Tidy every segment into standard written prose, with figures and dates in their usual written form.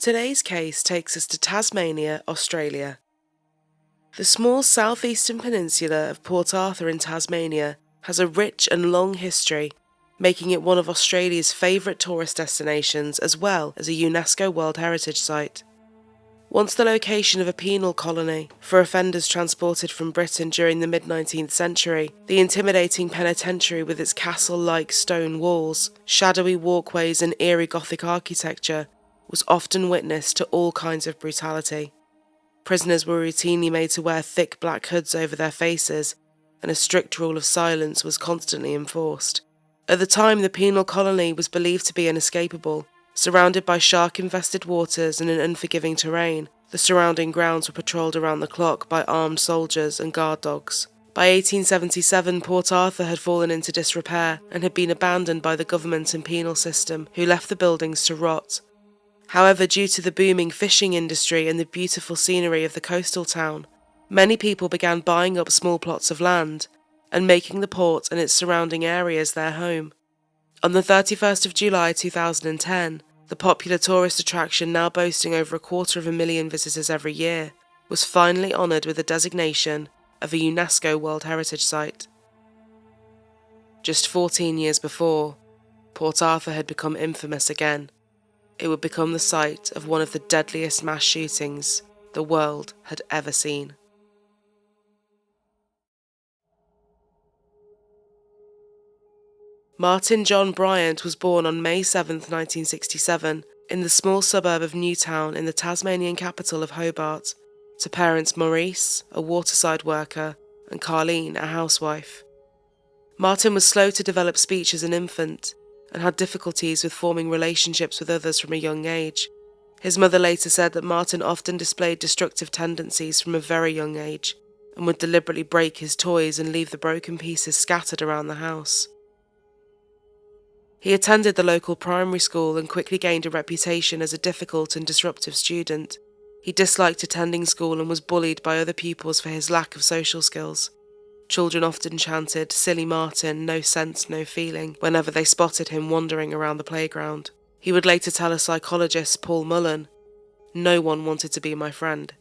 Today's case takes us to Tasmania, Australia. The small southeastern peninsula of Port Arthur in Tasmania has a rich and long history, making it one of Australia's favourite tourist destinations as well as a UNESCO World Heritage Site. Once the location of a penal colony for offenders transported from Britain during the mid-19th century, the intimidating penitentiary with its castle-like stone walls, shadowy walkways and eerie Gothic architecture was often witness to all kinds of brutality. Prisoners were routinely made to wear thick black hoods over their faces, and a strict rule of silence was constantly enforced. At the time, the penal colony was believed to be inescapable. Surrounded by shark-infested waters and an unforgiving terrain, the surrounding grounds were patrolled around the clock by armed soldiers and guard dogs. By 1877, Port Arthur had fallen into disrepair and had been abandoned by the government and penal system, who left the buildings to rot. However, due to the booming fishing industry and the beautiful scenery of the coastal town, many people began buying up small plots of land and making the port and its surrounding areas their home. On the 31st of July 2010, the popular tourist attraction, now boasting over 250,000 visitors every year, was finally honoured with the designation of a UNESCO World Heritage Site. Just 14 years before, Port Arthur had become infamous again. It would become the site of one of the deadliest mass shootings the world had ever seen. Martin John Bryant was born on May 7, 1967, in the small suburb of Newtown in the Tasmanian capital of Hobart, to parents Maurice, a waterside worker, and Carleen, a housewife. Martin was slow to develop speech as an infant and had difficulties with forming relationships with others from a young age. His mother later said that Martin often displayed destructive tendencies from a very young age and would deliberately break his toys and leave the broken pieces scattered around the house. He attended the local primary school and quickly gained a reputation as a difficult and disruptive student. He disliked attending school and was bullied by other pupils for his lack of social skills. Children often chanted, "Silly Martin, no sense, no feeling," whenever they spotted him wandering around the playground. He would later tell a psychologist, Paul Mullen, "No one wanted to be my friend."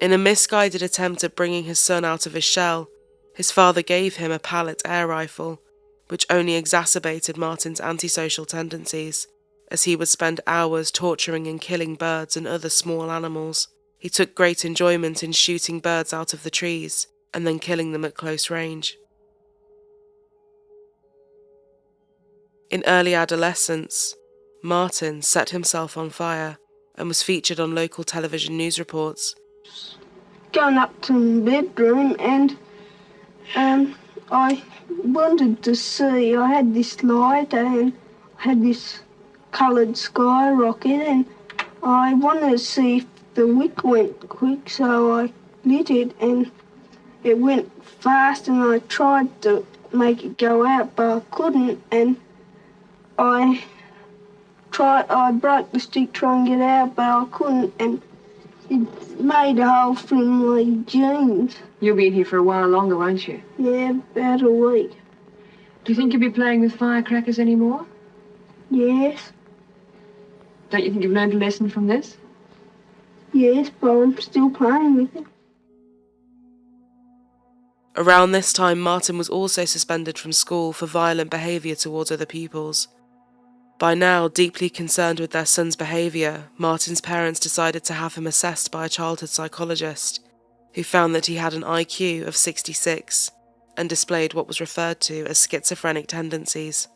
In a misguided attempt at bringing his son out of his shell, his father gave him a Pallet air rifle, which only exacerbated Martin's antisocial tendencies, as he would spend hours torturing and killing birds and other small animals. He took great enjoyment in shooting birds out of the trees and then killing them at close range. In early adolescence, Martin set himself on fire and was featured on local television news reports. Going up to my bedroom and I wanted to see, I had this light and I had this coloured skyrocket and I wanted to see if the wick went quick, so I lit it and it went fast and I tried to make it go out but I couldn't, and I broke the stick trying to get out but I couldn't, and it made a hole through my jeans. You'll be in here for a while longer, won't you? Yeah, about a week. Do you think you'll be playing with firecrackers anymore? Yes. Don't you think you've learned a lesson from this? Yes, but I'm still playing with it. Around this time, Martin was also suspended from school for violent behaviour towards other pupils. By now, deeply concerned with their son's behaviour, Martin's parents decided to have him assessed by a childhood psychologist, who found that he had an IQ of 66 and displayed what was referred to as schizophrenic tendencies.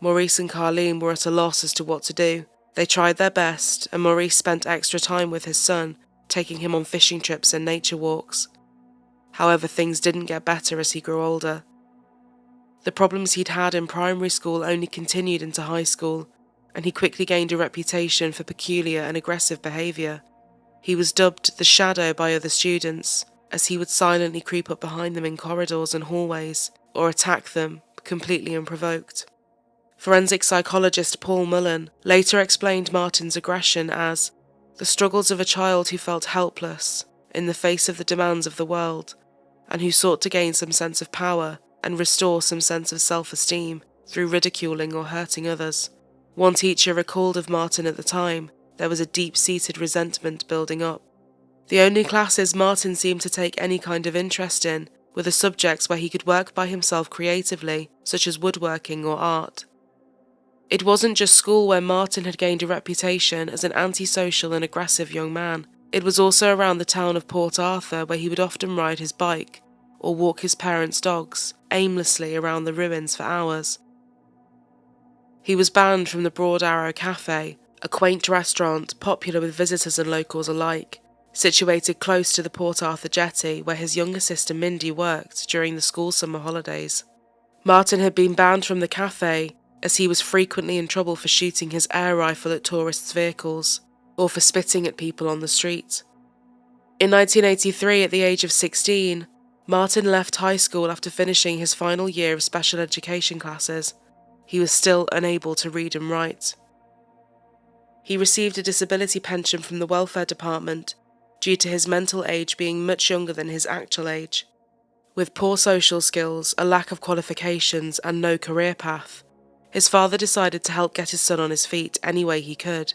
Maurice and Carleen were at a loss as to what to do. They tried their best, and Maurice spent extra time with his son, taking him on fishing trips and nature walks. However, things didn't get better as he grew older. The problems he'd had in primary school only continued into high school, and he quickly gained a reputation for peculiar and aggressive behaviour. He was dubbed the Shadow by other students, as he would silently creep up behind them in corridors and hallways, or attack them, completely unprovoked. Forensic psychologist Paul Mullen later explained Martin's aggression as the struggles of a child who felt helpless in the face of the demands of the world, and who sought to gain some sense of power and restore some sense of self-esteem through ridiculing or hurting others. One teacher recalled of Martin at the time, there was a deep-seated resentment building up. The only classes Martin seemed to take any kind of interest in were the subjects where he could work by himself creatively, such as woodworking or art. It wasn't just school where Martin had gained a reputation as an antisocial and aggressive young man. It was also around the town of Port Arthur, where he would often ride his bike or walk his parents' dogs aimlessly around the ruins for hours. He was banned from the Broad Arrow Cafe, a quaint restaurant popular with visitors and locals alike, situated close to the Port Arthur jetty where his younger sister Mindy worked during the school summer holidays. Martin had been banned from the cafe as he was frequently in trouble for shooting his air rifle at tourists' vehicles or for spitting at people on the street. In 1983, at the age of 16, Martin left high school after finishing his final year of special education classes. He was still unable to read and write. He received a disability pension from the welfare department due to his mental age being much younger than his actual age. With poor social skills, a lack of qualifications, and no career path, his father decided to help get his son on his feet any way he could.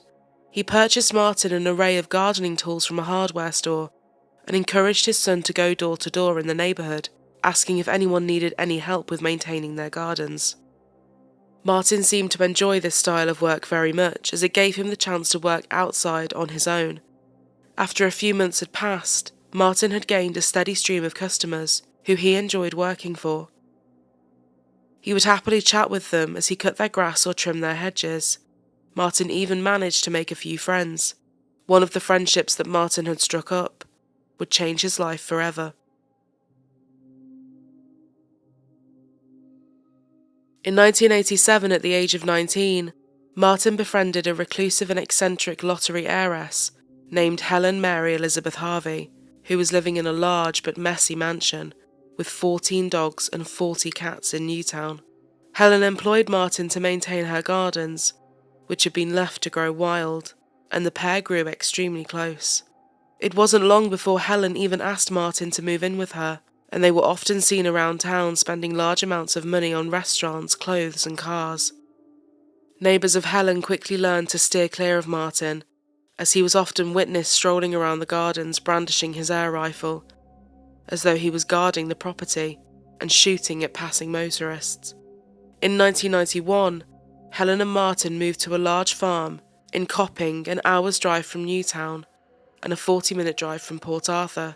He purchased Martin an array of gardening tools from a hardware store and encouraged his son to go door to door in the neighbourhood, asking if anyone needed any help with maintaining their gardens. Martin seemed to enjoy this style of work very much, as it gave him the chance to work outside on his own. After a few months had passed, Martin had gained a steady stream of customers who he enjoyed working for. He would happily chat with them as he cut their grass or trimmed their hedges. Martin even managed to make a few friends. One of the friendships that Martin had struck up would change his life forever. In 1987, at the age of 19, Martin befriended a reclusive and eccentric lottery heiress named Helen Mary Elizabeth Harvey, who was living in a large but messy mansion with 14 dogs and 40 cats in Newtown. Helen employed Martin to maintain her gardens, which had been left to grow wild, and the pair grew extremely close. It wasn't long before Helen even asked Martin to move in with her, and they were often seen around town spending large amounts of money on restaurants, clothes and cars. Neighbours of Helen quickly learned to steer clear of Martin, as he was often witnessed strolling around the gardens brandishing his air rifle, as though he was guarding the property and shooting at passing motorists. In 1991, Helen and Martin moved to a large farm in Copping, an hour's drive from Newtown and a 40-minute drive from Port Arthur.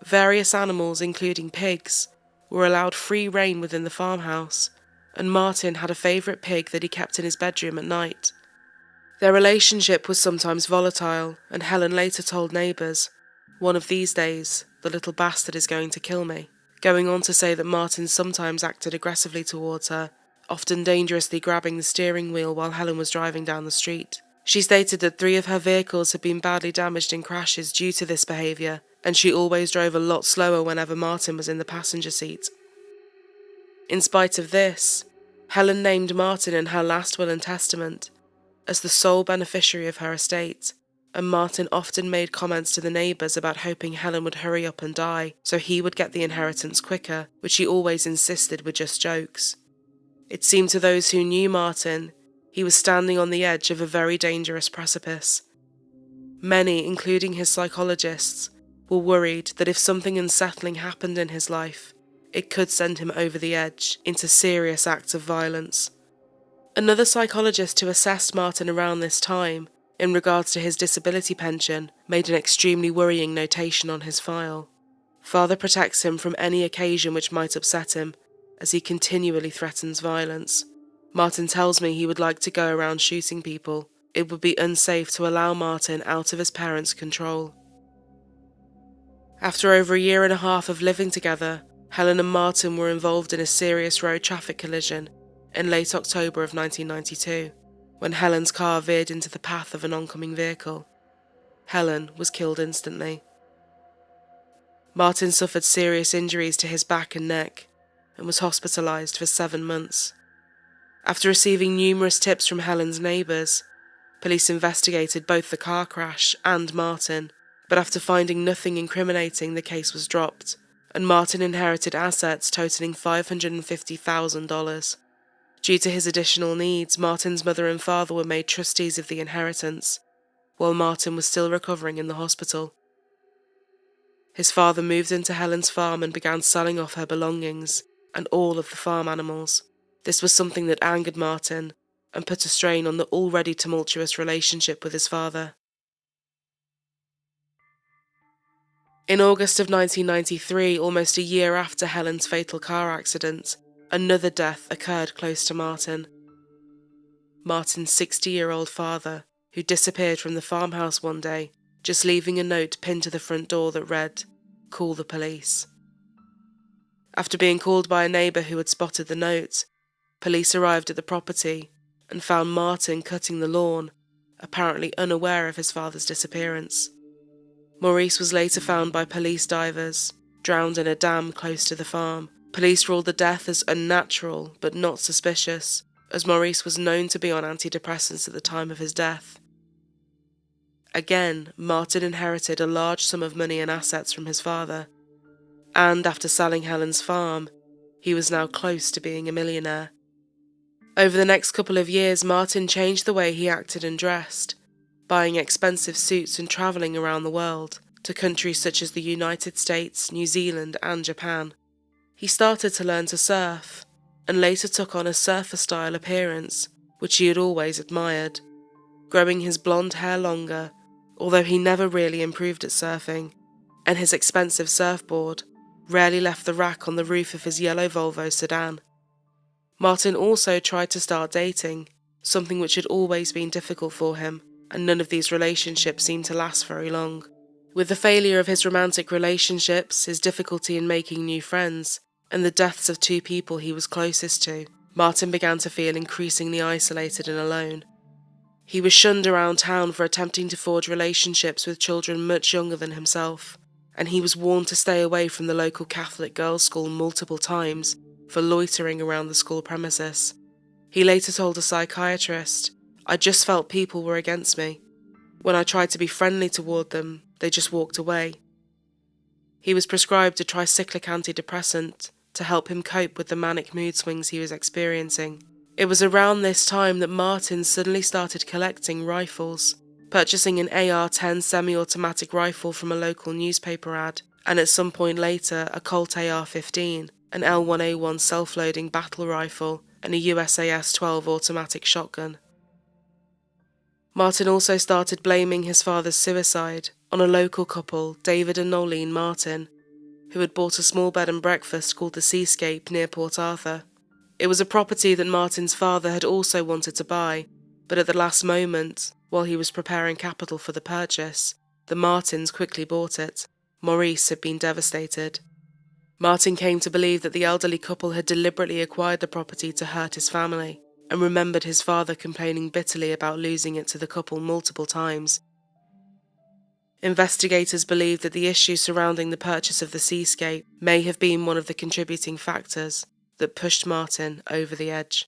Various animals, including pigs, were allowed free rein within the farmhouse, and Martin had a favourite pig that he kept in his bedroom at night. Their relationship was sometimes volatile, and Helen later told neighbours, "One of these days, the little bastard is going to kill me," going on to say that Martin sometimes acted aggressively towards her, often dangerously grabbing the steering wheel while Helen was driving down the street. She stated that 3 of her vehicles had been badly damaged in crashes due to this behaviour, and she always drove a lot slower whenever Martin was in the passenger seat. In spite of this, Helen named Martin in her last will and testament as the sole beneficiary of her estate, and Martin often made comments to the neighbours about hoping Helen would hurry up and die so he would get the inheritance quicker, which he always insisted were just jokes. It seemed to those who knew Martin, he was standing on the edge of a very dangerous precipice. Many, including his psychologists, were worried that if something unsettling happened in his life, it could send him over the edge into serious acts of violence. Another psychologist who assessed Martin around this time, in regards to his disability pension, made an extremely worrying notation on his file. "Father protects him from any occasion which might upset him, as he continually threatens violence. Martin tells me he would like to go around shooting people. It would be unsafe to allow Martin out of his parents' control." After over a year and a half of living together, Helen and Martin were involved in a serious road traffic collision in late October of 1992, when Helen's car veered into the path of an oncoming vehicle. Helen was killed instantly. Martin suffered serious injuries to his back and neck and was hospitalised for 7 months. After receiving numerous tips from Helen's neighbours, police investigated both the car crash and Martin, but after finding nothing incriminating, the case was dropped, and Martin inherited assets totaling $550,000. Due to his additional needs, Martin's mother and father were made trustees of the inheritance, while Martin was still recovering in the hospital. His father moved into Helen's farm and began selling off her belongings and all of the farm animals. This was something that angered Martin and put a strain on the already tumultuous relationship with his father. In August of 1993, almost a year after Helen's fatal car accident, another death occurred close to Martin. Martin's 60-year-old father, who disappeared from the farmhouse one day, just leaving a note pinned to the front door that read, "Call the police." After being called by a neighbour who had spotted the note, police arrived at the property and found Martin cutting the lawn, apparently unaware of his father's disappearance. Maurice was later found by police divers, drowned in a dam close to the farm. Police ruled the death as unnatural but not suspicious, as Maurice was known to be on antidepressants at the time of his death. Again, Martin inherited a large sum of money and assets from his father, and after selling Helen's farm, he was now close to being a millionaire. Over the next couple of years, Martin changed the way he acted and dressed, buying expensive suits and travelling around the world, to countries such as the United States, New Zealand and Japan. He started to learn to surf, and later took on a surfer-style appearance, which he had always admired, growing his blonde hair longer, although he never really improved at surfing, and his expensive surfboard rarely left the rack on the roof of his yellow Volvo sedan. Martin also tried to start dating, something which had always been difficult for him, and none of these relationships seemed to last very long. With the failure of his romantic relationships, his difficulty in making new friends, and the deaths of two people he was closest to, Martin began to feel increasingly isolated and alone. He was shunned around town for attempting to forge relationships with children much younger than himself, and he was warned to stay away from the local Catholic girls' school multiple times for loitering around the school premises. He later told a psychiatrist, "I just felt people were against me. When I tried to be friendly toward them, they just walked away." He was prescribed a tricyclic antidepressant to help him cope with the manic mood swings he was experiencing. It was around this time that Martin suddenly started collecting rifles, purchasing an AR-10 semi-automatic rifle from a local newspaper ad, and at some point later a Colt AR-15, an L1A1 self-loading battle rifle, and a USAS-12 automatic shotgun. Martin also started blaming his father's suicide on a local couple, David and Nolene Martin, who had bought a small bed and breakfast called the Seascape near Port Arthur. It was a property that Martin's father had also wanted to buy, but at the last moment, while he was preparing capital for the purchase, the Martins quickly bought it. Maurice had been devastated. Martin came to believe that the elderly couple had deliberately acquired the property to hurt his family, and remembered his father complaining bitterly about losing it to the couple multiple times. Investigators believe that the issue surrounding the purchase of the Seascape may have been one of the contributing factors that pushed Martin over the edge.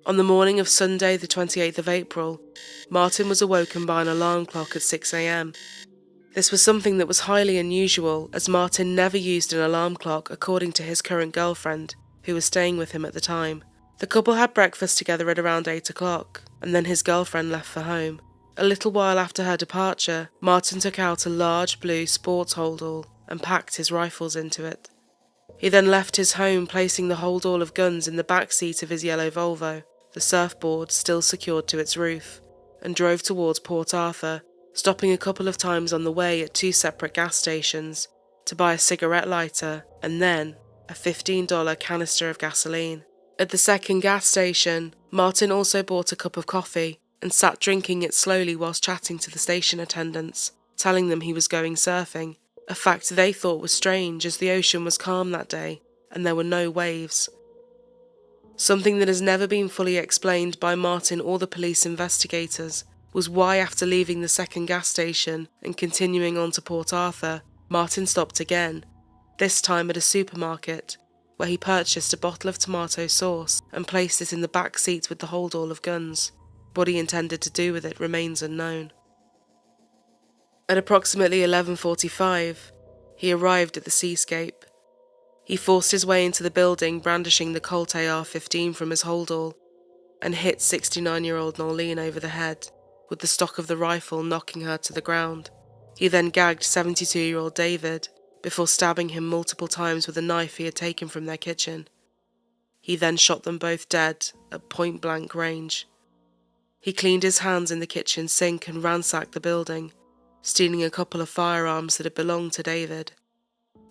On the morning of Sunday, the 28th of April, Martin was awoken by an alarm clock at 6 a.m. This was something that was highly unusual, as Martin never used an alarm clock according to his current girlfriend, who was staying with him at the time. The couple had breakfast together at around 8 o'clock, and then his girlfriend left for home. A little while after her departure, Martin took out a large blue sports holdall and packed his rifles into it. He then left his home, placing the holdall of guns in the back seat of his yellow Volvo, the surfboard still secured to its roof, and drove towards Port Arthur, stopping a couple of times on the way at 2 separate gas stations to buy a cigarette lighter and then a $15 canister of gasoline. At the second gas station, Martin also bought a cup of coffee and sat drinking it slowly whilst chatting to the station attendants, telling them he was going surfing, a fact they thought was strange as the ocean was calm that day and there were no waves. Something that has never been fully explained by Martin or the police investigators was why, after leaving the second gas station and continuing on to Port Arthur, Martin stopped again, this time at a supermarket, where he purchased a bottle of tomato sauce and placed it in the back seat with the holdall of guns. What he intended to do with it remains unknown. At approximately 11:45, he arrived at the Seascape, He forced his way into the building, brandishing the Colt AR-15 from his holdall, and hit 69-year-old Nolene over the head, with the stock of the rifle knocking her to the ground. He then gagged 72-year-old David, before stabbing him multiple times with a knife he had taken from their kitchen. He then shot them both dead at point-blank range. He cleaned his hands in the kitchen sink and ransacked the building, stealing a couple of firearms that had belonged to David.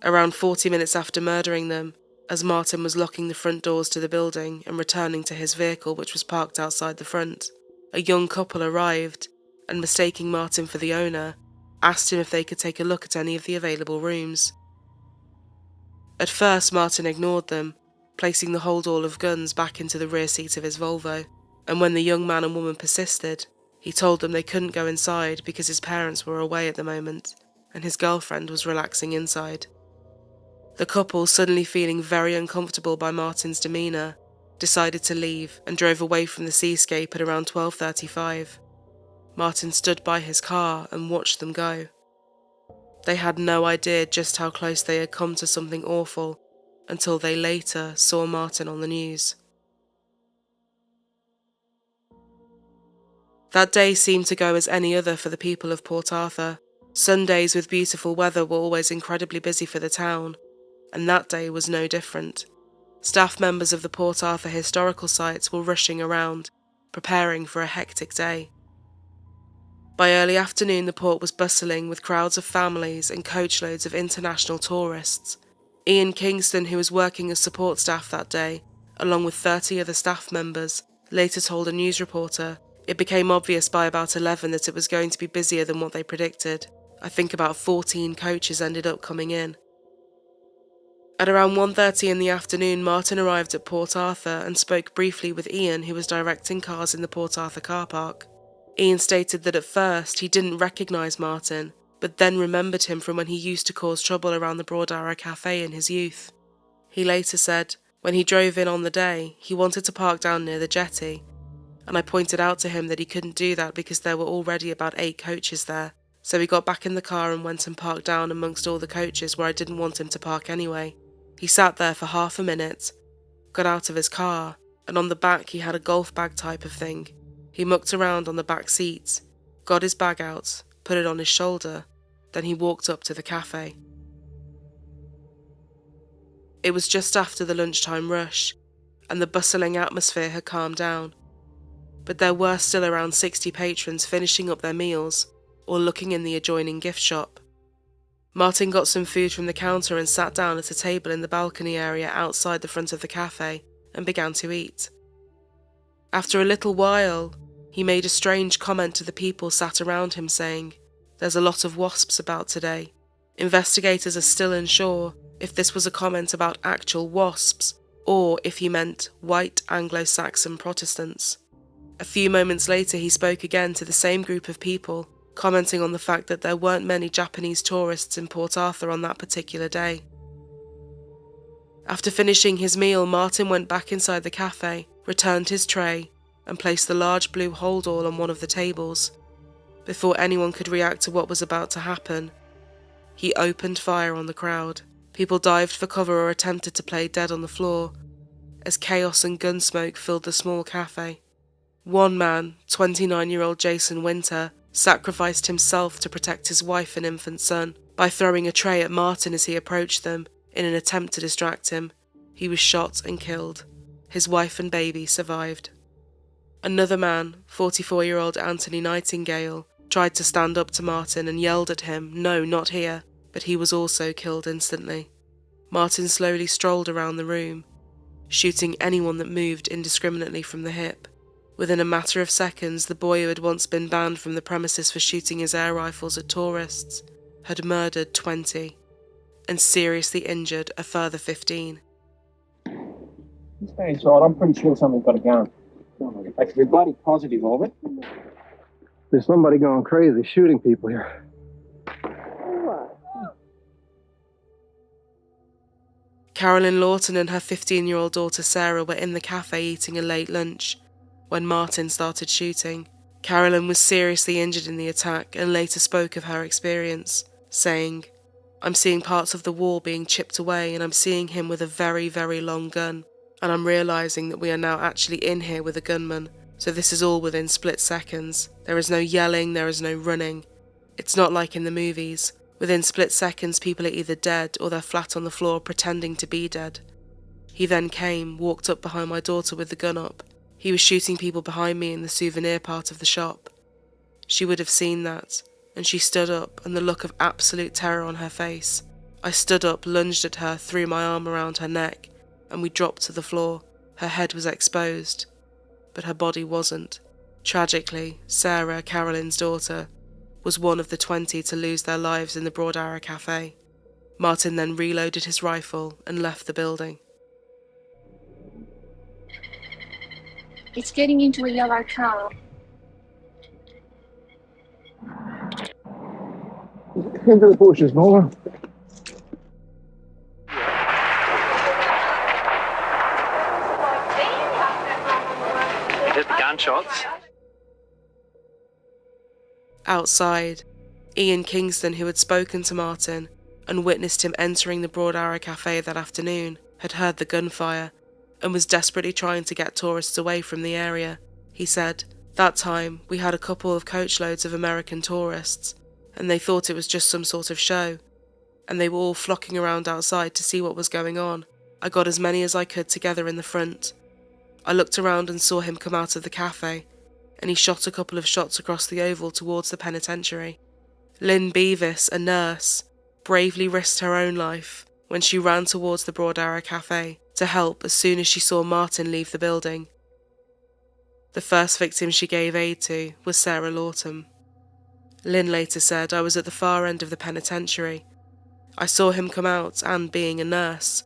Around 40 minutes after murdering them, as Martin was locking the front doors to the building and returning to his vehicle, which was parked outside the front, a young couple arrived and, mistaking Martin for the owner, asked him if they could take a look at any of the available rooms. At first, Martin ignored them, placing the holdall of guns back into the rear seat of his Volvo, and when the young man and woman persisted, he told them they couldn't go inside because his parents were away at the moment, and his girlfriend was relaxing inside. The couple, suddenly feeling very uncomfortable by Martin's demeanour, decided to leave and drove away from the seascape at around 12:35. Martin stood by his car and watched them go. They had no idea just how close they had come to something awful until they later saw Martin on the news. That day seemed to go as any other for the people of Port Arthur. Sundays with beautiful weather were always incredibly busy for the town, and that day was no different. Staff members of the Port Arthur historical sites were rushing around, preparing for a hectic day. By early afternoon, the port was bustling with crowds of families and coachloads of international tourists. Ian Kingston, who was working as support staff that day, along with 30 other staff members, later told a news reporter, "It became obvious by about 11 that it was going to be busier than what they predicted. I think about 14 coaches ended up coming in." At around 1:30 in the afternoon, Martin arrived at Port Arthur and spoke briefly with Ian, who was directing cars in the Port Arthur car park. Ian stated that at first he didn't recognise Martin, but then remembered him from when he used to cause trouble around the Broad Arrow Cafe in his youth. He later said, when he drove in on the day, he wanted to park down near the jetty, and I pointed out to him that he couldn't do that because there were already about 8 coaches there, so he got back in the car and went and parked down amongst all the coaches where I didn't want him to park anyway. He sat there for half a minute, got out of his car, and on the back he had a golf bag type of thing. He mucked around on the back seat, got his bag out, put it on his shoulder, then he walked up to the cafe. It was just after the lunchtime rush, and the bustling atmosphere had calmed down, but there were still around 60 patrons finishing up their meals or looking in the adjoining gift shop. Martin got some food from the counter and sat down at a table in the balcony area outside the front of the cafe and began to eat. After a little while, he made a strange comment to the people sat around him saying, "There's a lot of wasps about today." Investigators are still unsure if this was a comment about actual wasps or if he meant white Anglo-Saxon Protestants. A few moments later, he spoke again to the same group of people, commenting on the fact that there weren't many Japanese tourists in Port Arthur on that particular day. After finishing his meal, Martin went back inside the cafe, returned his tray, and placed the large blue holdall on one of the tables. Before anyone could react to what was about to happen, he opened fire on the crowd. People dived for cover or attempted to play dead on the floor, as chaos and gun smoke filled the small cafe. One man, 29-year-old Jason Winter, sacrificed himself to protect his wife and infant son by throwing a tray at Martin as he approached them in an attempt to distract him. He was shot and killed. His wife and baby survived. Another man, 44-year-old Anthony Nightingale, tried to stand up to Martin and yelled at him, "No, not here," but he was also killed instantly. Martin slowly strolled around the room, shooting anyone that moved indiscriminately from the hip. Within a matter of seconds, the boy who had once been banned from the premises for shooting his air rifles at tourists had murdered 20 and seriously injured a further 15. This guy's right. I'm pretty sure something's got a gun. I can be bloody positive of it. There's somebody going crazy shooting people here. Carolyn Lawton and her 15-year-old daughter Sarah were in the cafe eating a late lunch when Martin started shooting. Carolyn was seriously injured in the attack and later spoke of her experience, saying, I'm seeing parts of the wall being chipped away, and I'm seeing him with a very, very long gun. And I'm realising that we are now actually in here with a gunman. So this is all within split seconds. There is no yelling, there is no running. It's not like in the movies. Within split seconds, people are either dead or they're flat on the floor pretending to be dead. He then came, walked up behind my daughter with the gun up. He was shooting people behind me in the souvenir part of the shop. She would have seen that, and she stood up, and the look of absolute terror on her face. I stood up, lunged at her, threw my arm around her neck, and we dropped to the floor. Her head was exposed, but her body wasn't. Tragically, Sarah, Carolyn's daughter, was one of the 20 to lose their lives in the Broad Arrow Cafe. Martin then reloaded his rifle and left the building. It's getting into a yellow car. Into the bushes, Nola. You heard the gunshots? Outside, Ian Kingston, who had spoken to Martin and witnessed him entering the Broad Arrow Cafe that afternoon, had heard the gunfire and was desperately trying to get tourists away from the area. He said, "That time, we had a couple of coachloads of American tourists, and they thought it was just some sort of show, and they were all flocking around outside to see what was going on. I got as many as I could together in the front. I looked around and saw him come out of the cafe, and he shot a couple of shots across the oval towards the penitentiary. Lynn Beavis, a nurse, bravely risked her own life when she ran towards the Broad Arrow Cafe to help as soon as she saw Martin leave the building. The first victim she gave aid to was Sarah Lawton. Lynn later said, "I was at the far end of the penitentiary. I saw him come out, and being a nurse,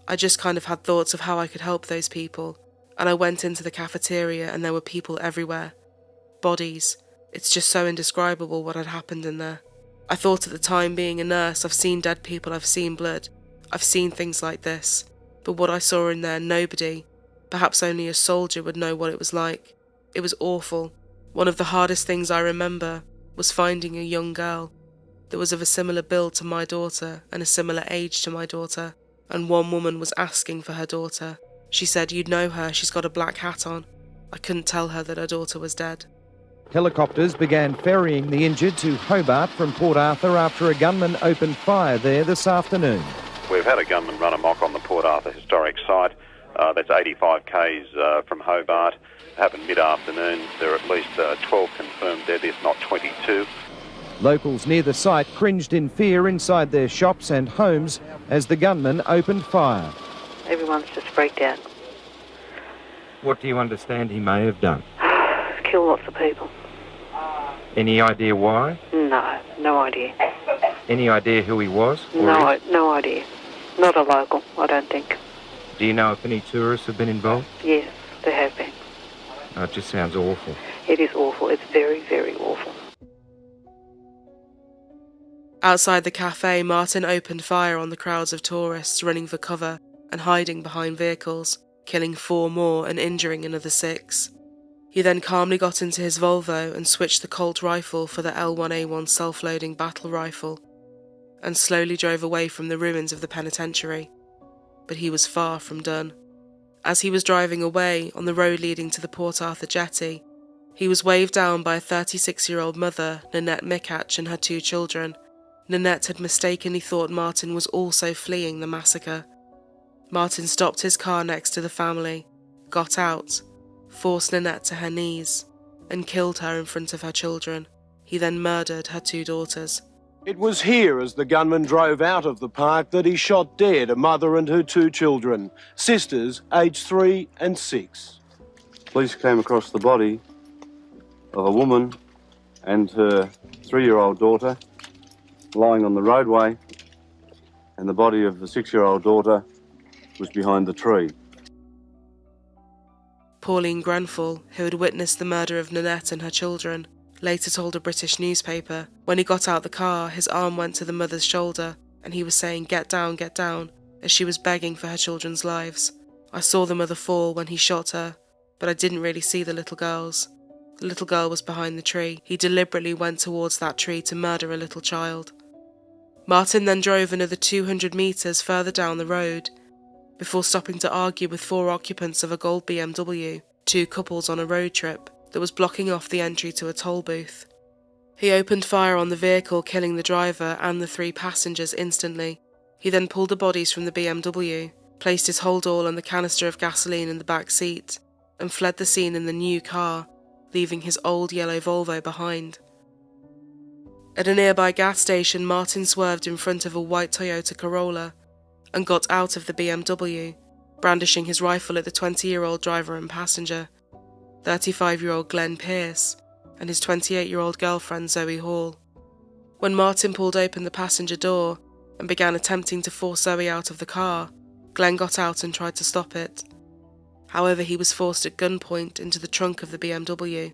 I just kind of had thoughts of how I could help those people, and I went into the cafeteria and there were people everywhere. Bodies. It's just so indescribable what had happened in there. I thought at the time, being a nurse, I've seen dead people, I've seen blood, I've seen things like this, but what I saw in there, nobody, perhaps only a soldier, would know what it was like. It was awful. One of the hardest things I remember was finding a young girl that was of a similar build to my daughter and a similar age to my daughter, and one woman was asking for her daughter. She said, 'You'd know her, she's got a black hat on.' I couldn't tell her that her daughter was dead." Helicopters began ferrying the injured to Hobart from Port Arthur after a gunman opened fire there this afternoon. We've had a gunman run amok on the Port Arthur historic site. That's 85 k's from Hobart. It happened mid-afternoon. There are at least 12 confirmed dead, if not 22. Locals near the site cringed in fear inside their shops and homes as the gunman opened fire. Everyone's just freaked out. What do you understand he may have done? Kill lots of people. Any idea why? No idea. Any idea who he was? No idea. Not a local, I don't think. Do you know if any tourists have been involved? Yes, there have been. Oh, it just sounds awful. It is awful. It's very, very awful. Outside the cafe, Martin opened fire on the crowds of tourists running for cover and hiding behind vehicles, killing 4 more and injuring another 6. He then calmly got into his Volvo and switched the Colt rifle for the L1A1 self-loading battle rifle, and slowly drove away from the ruins of the penitentiary. But he was far from done. As he was driving away on the road leading to the Port Arthur jetty, he was waved down by a 36-year-old mother, Nanette Mikach, and her 2 children. Nanette had mistakenly thought Martin was also fleeing the massacre. Martin stopped his car next to the family, got out, forced Nanette to her knees, and killed her in front of her children. He then murdered her 2 daughters. It was here, as the gunman drove out of the park, that he shot dead a mother and her 2 children, sisters aged 3 and 6. Police came across the body of a woman and her 3-year-old daughter lying on the roadway, and the body of the 6-year-old daughter was behind the tree. Pauline Grenfell, who had witnessed the murder of Nanette and her children, later told a British newspaper, when he got out the car, his arm went to the mother's shoulder and he was saying, get down," as she was begging for her children's lives. "I saw the mother fall when he shot her, but I didn't really see the little girls. The little girl was behind the tree. He deliberately went towards that tree to murder a little child." Martin then drove another 200 metres further down the road, before stopping to argue with 4 occupants of a gold BMW, 2 couples on a road trip, that was blocking off the entry to a toll booth. He opened fire on the vehicle, killing the driver and the 3 passengers instantly. He then pulled the bodies from the BMW, placed his holdall and the canister of gasoline in the back seat, and fled the scene in the new car, leaving his old yellow Volvo behind. At a nearby gas station, Martin swerved in front of a white Toyota Corolla and got out of the BMW, brandishing his rifle at the 20-year-old driver and passenger, 35-year-old Glenn Pierce, and his 28-year-old girlfriend Zoe Hall. When Martin pulled open the passenger door and began attempting to force Zoe out of the car, Glenn got out and tried to stop it. However, he was forced at gunpoint into the trunk of the BMW.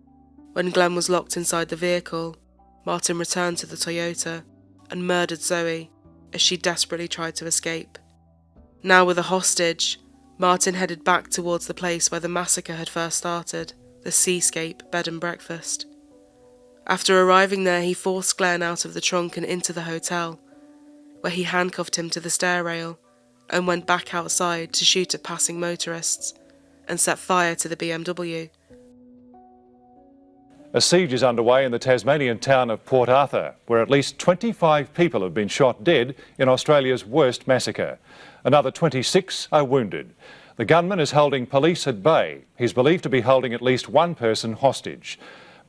When Glenn was locked inside the vehicle, Martin returned to the Toyota and murdered Zoe as she desperately tried to escape. Now with a hostage, Martin headed back towards the place where the massacre had first started, the Seascape Bed and Breakfast. After arriving there, he forced Glenn out of the trunk and into the hotel, where he handcuffed him to the stair rail and went back outside to shoot at passing motorists and set fire to the BMW. A siege is underway in the Tasmanian town of Port Arthur, where at least 25 people have been shot dead in Australia's worst massacre. Another 26 are wounded. The gunman is holding police at bay. He's believed to be holding at least 1 person hostage.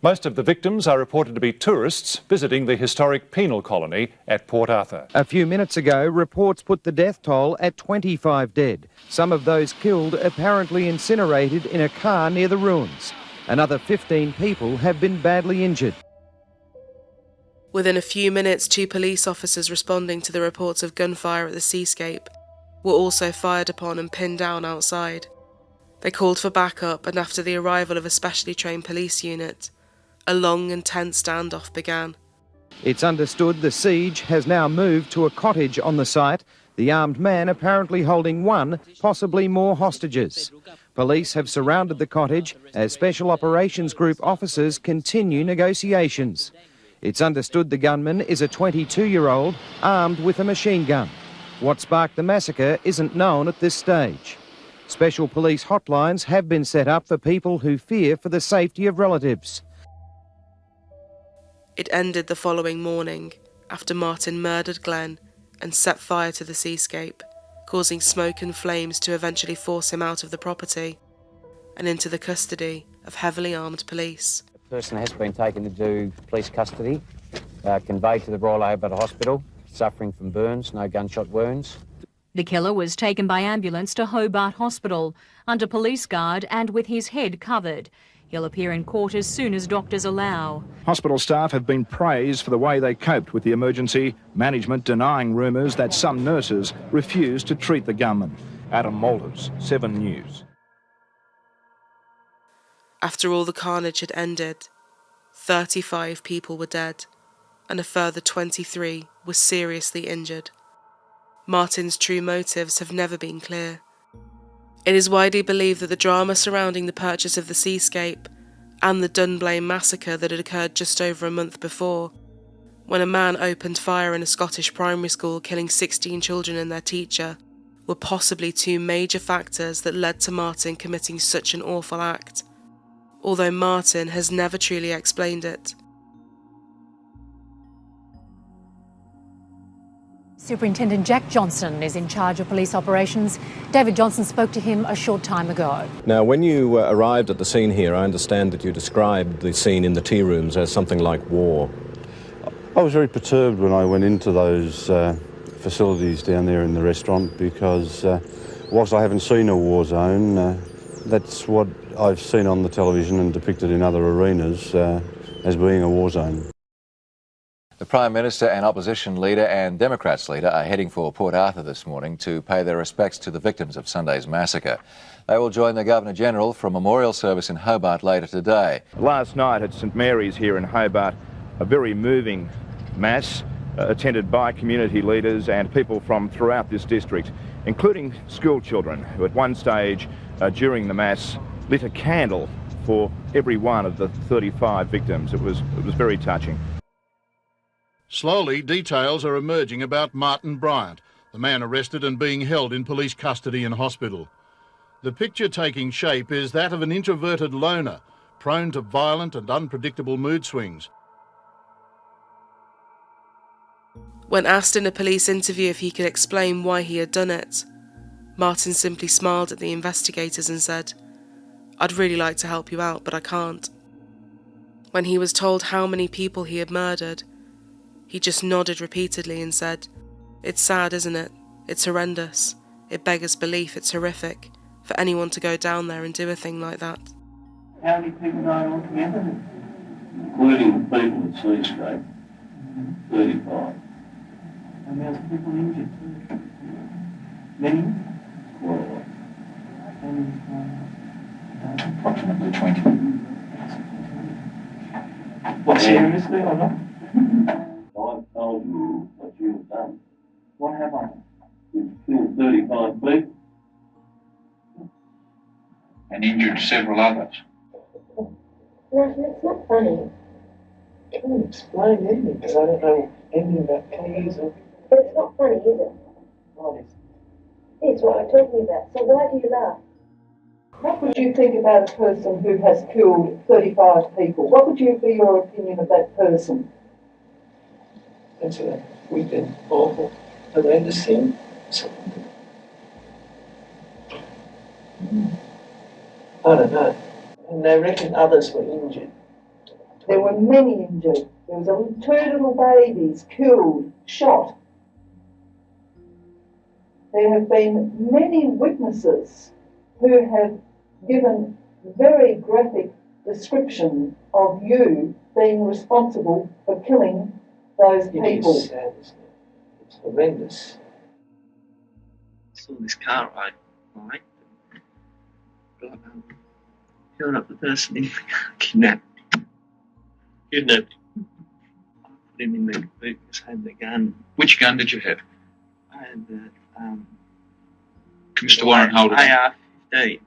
Most of the victims are reported to be tourists visiting the historic penal colony at Port Arthur. A few minutes ago, reports put the death toll at 25 dead. Some of those killed apparently incinerated in a car near the ruins. Another 15 people have been badly injured. Within a few minutes, 2 police officers responding to the reports of gunfire at the Seascape were also fired upon and pinned down outside. They called for backup, and after the arrival of a specially trained police unit, a long and tense standoff began. It's understood the siege has now moved to a cottage on the site, the armed man apparently holding 1, possibly more hostages. Police have surrounded the cottage as Special Operations Group officers continue negotiations. It's understood the gunman is a 22-year-old armed with a machine gun. What sparked the massacre isn't known at this stage. Special police hotlines have been set up for people who fear for the safety of relatives. It ended the following morning after Martin murdered Glenn and set fire to the Seascape, causing smoke and flames to eventually force him out of the property and into the custody of heavily armed police. The person has been taken into police custody, conveyed to the Royal Albert Hospital, suffering from burns, no gunshot wounds. The killer was taken by ambulance to Hobart Hospital, under police guard and with his head covered. He'll appear in court as soon as doctors allow. Hospital staff have been praised for the way they coped with the emergency, management denying rumours that some nurses refused to treat the gunman. Adam Malters, 7 News. After all the carnage had ended, 35 people were dead and a further 23 were seriously injured. Martin's true motives have never been clear. It is widely believed that the drama surrounding the purchase of the Seascape and the Dunblane massacre that had occurred just over a month before, when a man opened fire in a Scottish primary school killing 16 children and their teacher, were possibly 2 major factors that led to Martin committing such an awful act, although Martin has never truly explained it. Superintendent Jack Johnson is in charge of police operations. David Johnson spoke to him a short time ago. Now, when you arrived at the scene here, I understand that you described the scene in the tea rooms as something like war. I was very perturbed when I went into those facilities down there in the restaurant because whilst I haven't seen a war zone, that's what I've seen on the television and depicted in other arenas as being a war zone. The Prime Minister and Opposition Leader and Democrats Leader are heading for Port Arthur this morning to pay their respects to the victims of Sunday's massacre. They will join the Governor-General for a memorial service in Hobart later today. Last night at St Mary's here in Hobart, a very moving mass attended by community leaders and people from throughout this district, including school children who at one stage during the mass lit a candle for every one of the 35 victims. It was very touching. Slowly, details are emerging about Martin Bryant, the man arrested and being held in police custody in hospital. The picture taking shape is that of an introverted loner, prone to violent and unpredictable mood swings. When asked in a police interview if he could explain why he had done it, Martin simply smiled at the investigators and said, "I'd really like to help you out, but I can't." When he was told how many people he had murdered, he just nodded repeatedly and said, "It's sad, isn't it? It's horrendous. It beggars belief. It's horrific for anyone to go down there and do a thing like that." How many people died altogether? Including the people at Seascape, 35. And there's people injured too. Many? Quite a lot. Approximately 20. What, seriously or not? I've told you what you've done. What have I? You've killed 35 people. And injured several others. No, it's not funny. Can you explain anything? Because I don't know anything about keys or... But it's not funny, is it? What is it? It's what I'm talking about. So why do you laugh? What would you think about a person who has killed 35 people? What would you be your opinion of that person? That's a wicked, awful, horrendous thing. I don't know. And they reckon others were injured. There were many injured. There was two little babies killed, shot. There have been many witnesses who have given very graphic description of you being responsible for killing those people. It is sad, isn't it? It's horrendous. I saw this car ride, right? But, killed up the person in the car, kidnapped him. I put him in the boot, just had the gun. Which gun did you have? I had the Mr. Warren, hold it. AR-15.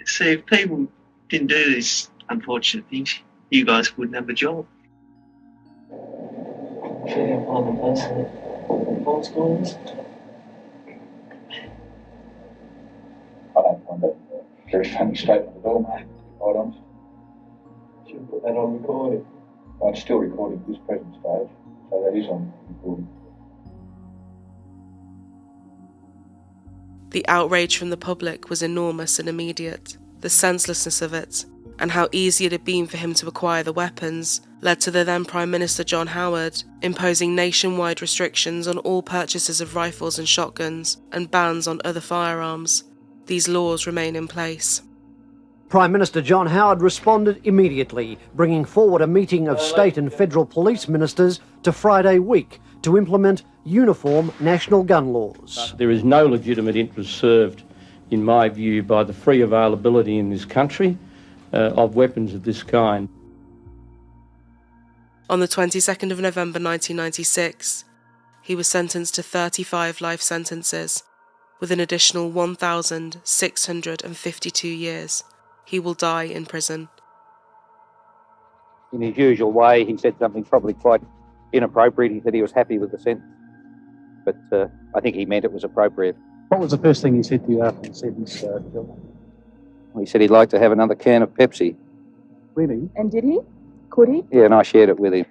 See, if people didn't do these unfortunate things, you guys wouldn't have a job. Sure, I'm the person that what's going on. I don't find that a very funny statement at all, mate. Quite honest. Should put that on recording. I'm still recording at this present stage, so that is on recording. The outrage from the public was enormous and immediate. The senselessness of it, and how easy it had been for him to acquire the weapons, led to the then Prime Minister John Howard imposing nationwide restrictions on all purchases of rifles and shotguns, and bans on other firearms. These laws remain in place. Prime Minister John Howard responded immediately, bringing forward a meeting of state and federal police ministers to Friday week to implement uniform national gun laws. There is no legitimate interest served, in my view, by the free availability in this country of weapons of this kind. On the 22nd of November 1996, he was sentenced to 35 life sentences, with an additional 1,652 years. He will die in prison. In his usual way, he said something probably quite inappropriate. He said he was happy with the sentence, but I think he meant it was appropriate. What was the first thing he said to you after the sentence, Phil? He said he'd like to have another can of Pepsi. Really? And did he? Could he? Yeah, and I shared it with him.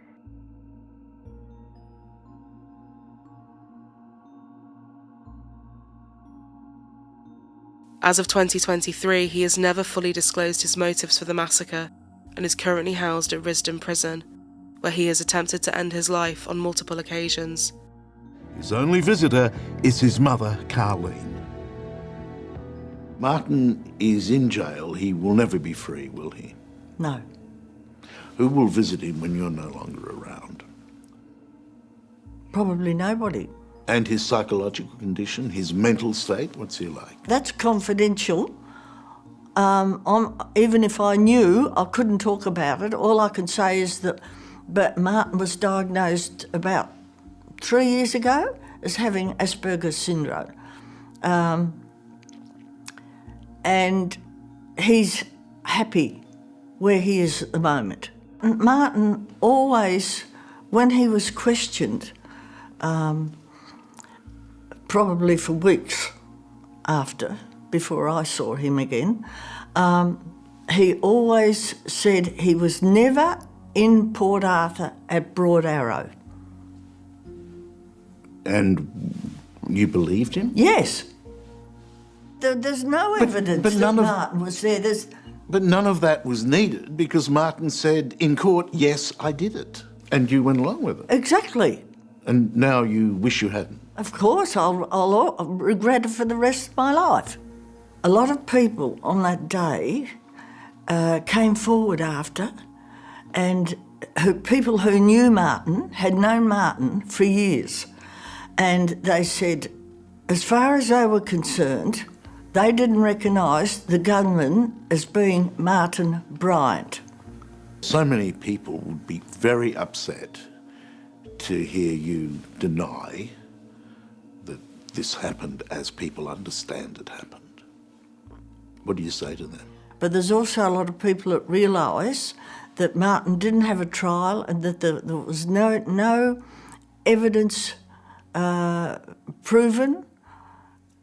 As of 2023, he has never fully disclosed his motives for the massacre and is currently housed at Risdon Prison, where he has attempted to end his life on multiple occasions. His only visitor is his mother, Carleen. Martin is in jail. He will never be free, will he? No. Who will visit him when you're no longer around? Probably nobody. And his psychological condition, his mental state, what's he like? That's confidential. Even if I knew, I couldn't talk about it. All I can say is that Martin was diagnosed about 3 years ago as having Asperger's syndrome. And he's happy where he is at the moment. Martin always when he was questioned, probably for weeks after, before I saw him again, he always said he was never in Port Arthur at Broad Arrow. And you believed him? Yes. There's no evidence that Martin was there. But none of that was needed because Martin said in court, yes, I did it. And you went along with it. Exactly. And now you wish you hadn't. Of course, I'll regret it for the rest of my life. A lot of people on that day came forward after, and people who knew Martin had known Martin for years. And they said, as far as they were concerned, they didn't recognise the gunman as being Martin Bryant. So many people would be very upset to hear you deny that this happened as people understand it happened. What do you say to them? But there's also a lot of people that realise that Martin didn't have a trial and that there was no evidence proven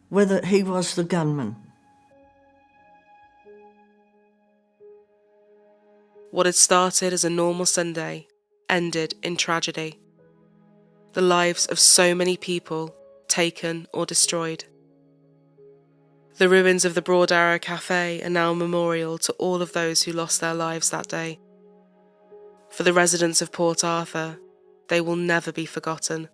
whether he was the gunman. What had started as a normal Sunday ended in tragedy. The lives of so many people taken or destroyed. The ruins of the Broad Arrow Cafe are now a memorial to all of those who lost their lives that day. For the residents of Port Arthur, they will never be forgotten.